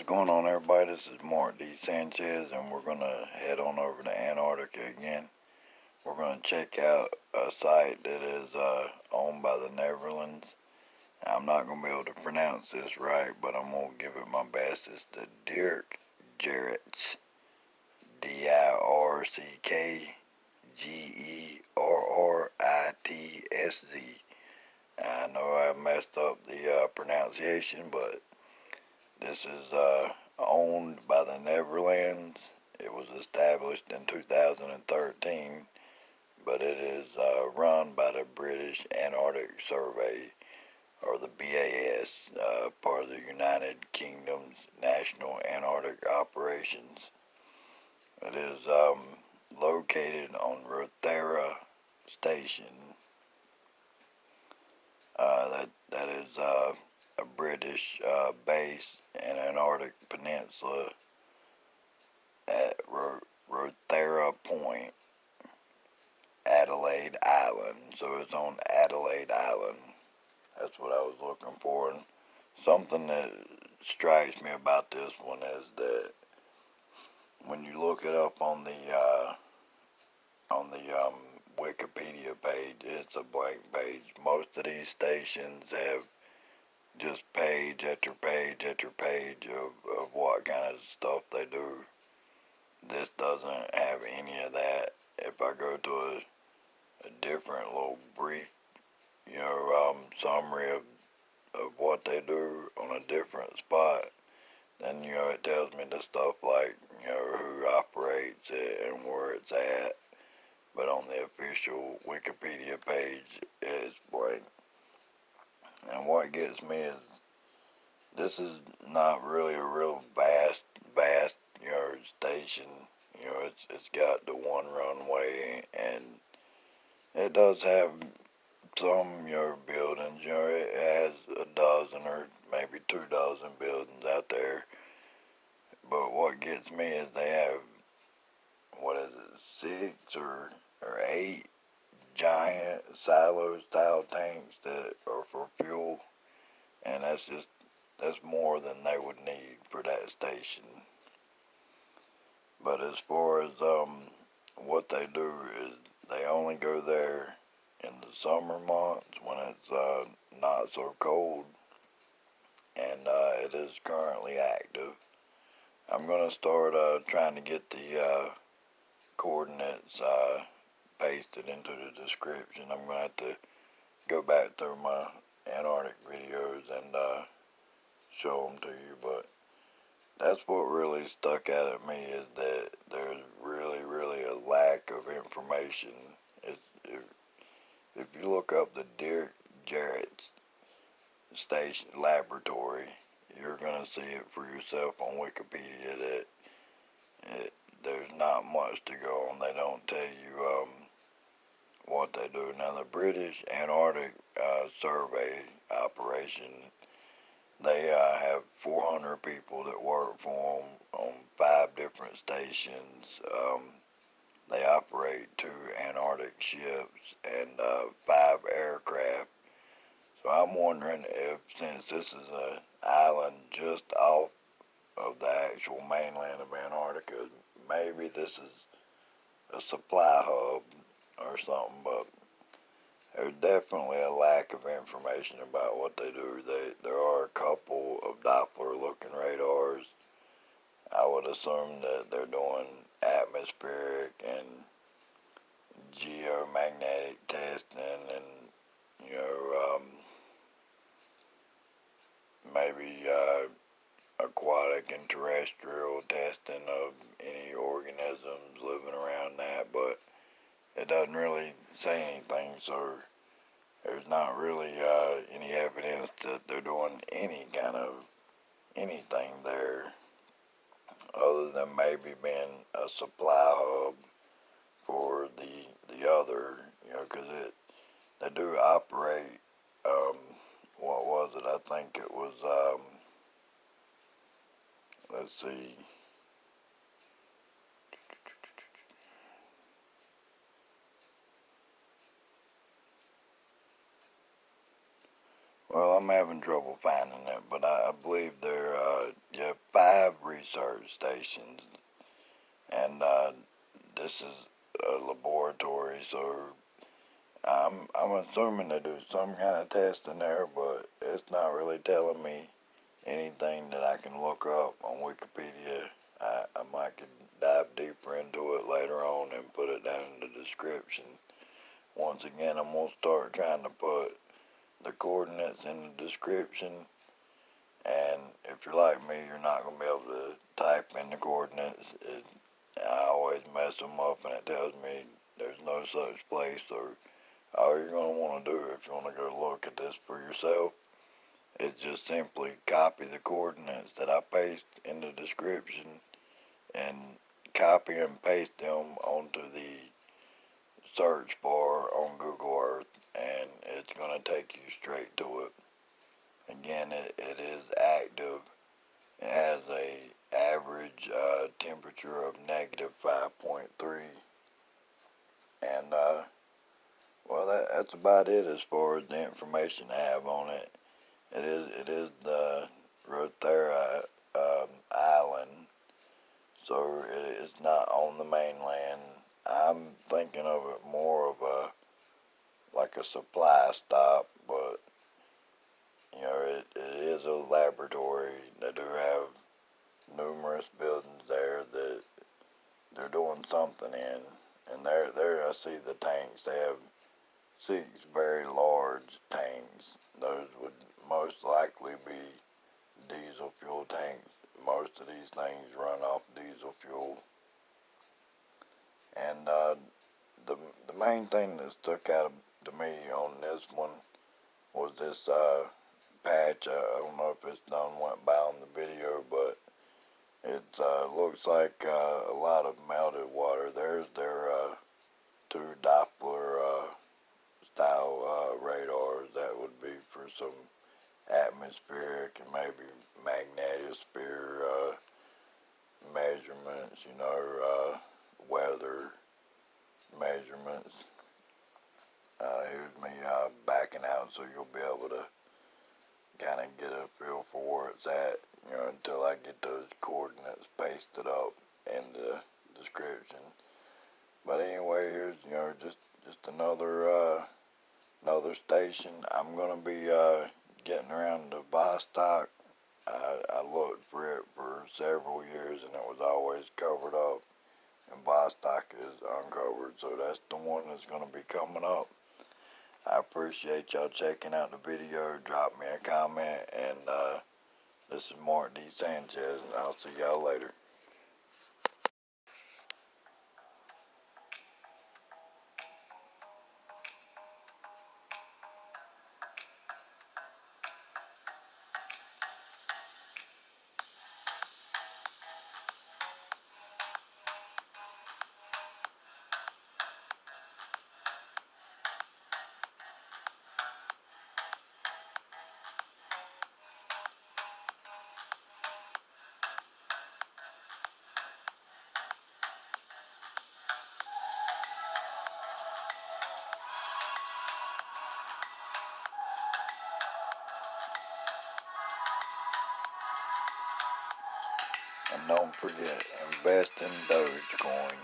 What's going on, everybody? This is Mark D. Sanchez, and we're going to head on over to Antarctica again. We're going to check out a site that is owned by the Netherlands. I'm not going to be able to pronounce this right, but I'm going to give it my best. It's the Dirck, Gerritsk, Dirkgerritsz. I know I messed up the pronunciation, but this is owned by the Netherlands. It was established in 2013, but it is run by the British Antarctic Survey, or the BAS, part of the United Kingdom's National Antarctic Operations. It is located on Rothera Station. That is a British base in Antarctic Peninsula at Rothera Point, Adelaide Island. So it's on Adelaide Island. That's what I was looking for. And something that strikes me about this one is that when you look it up on the Wikipedia page, it's a blank page. Most of these stations have just page after page after page of what kind of stuff they do. This doesn't have any of that. If I go to a different little brief, summary of what they do on a different spot, then, it tells me the stuff like, who operates it and where it's at. But on the official Wikipedia page, it's blank. And what gets me is, this is not really a real vast, station. It's got the one runway, and it does have some, buildings. It has a dozen or maybe 2 dozen buildings out there. But what gets me is they have, 6 or 8 giant silo-style tanks that are for fuel, and that's more than they would need for that station. But as far as what they do is they only go there in the summer months when it's not so cold, and it is currently active. I'm going to start trying to get the coordinates pasted into the description. I'm going to have to go back through my Antarctic videos and show them to you, but that's what really stuck out at me, is that there's really a lack of information. If you look up the Gerritsk Station Laboratory, you're going to see it for yourself on Wikipedia that there's not much to go on. They don't tell you what they do. Now, the British Antarctic Survey operation, they have 400 people that work for them on 5 different stations. They operate 2 Antarctic ships and 5 aircraft. So I'm wondering if, since this is an island just off of the actual mainland of Antarctica, maybe this is a supply hub or something, but there's definitely a lack of information about what they do. There are a couple of Doppler-looking radars. I would assume that they're doing atmospheric and geomagnetic testing and, maybe aquatic and terrestrial testing of any organisms living around that, but it doesn't really say anything, so there's not really any evidence that they're doing any kind of anything there, other than maybe being a supply hub for the other, because they do operate, what was it? I think it was, let's see. Well, I'm having trouble finding it, but I believe there are 5 5 research stations, and this is a laboratory, so I'm assuming they do some kind of testing there, but it's not really telling me anything that I can look up on Wikipedia. I might could dive deeper into it later on and put it down in the description. Once again, I'm going to start trying to put the coordinates in the description, and if you're like me, you're not going to be able to type in the coordinates. I always mess them up, and it tells me there's no such place, or all you're going to want to do if you want to go look at this for yourself is just simply copy the coordinates that I paste in the description and copy and paste them onto the search bar on Google Earth, and it's going to take you straight to it. Again, it is active. It has a average temperature of negative 5.3, and well, that's about it as far as the information I have on it. It is the Rothera island, so it's not on the mainland. I'm thinking of it more of like a supply stop, but you know, it is a laboratory. They do have numerous buildings there that they're doing something in, and there I see the tanks. They have 6 very large tanks. Those would most likely be diesel fuel tanks. Most of these things run off diesel fuel. And the main thing that stuck out to me on this one was this patch. I don't know if it's done went by on the video, but it looks like a lot of melted water. There's their 2 Doppler style radars. That would be for some atmospheric and maybe magnetosphere measurements, weather measurements. Here's me backing out so you'll be able to kind of get a feel for where it's at, until I get those coordinates pasted up in the description. But anyway, here's, just another station. I'm going to be getting around to Vostok. I looked for it for several years and it was always covered up, and Vostok is uncovered, so that's the one that's going to be coming up. I appreciate y'all checking out the video. Drop me a comment, and this is Mark D. Sanchez, and I'll see y'all later. And don't forget, invest in Dogecoin.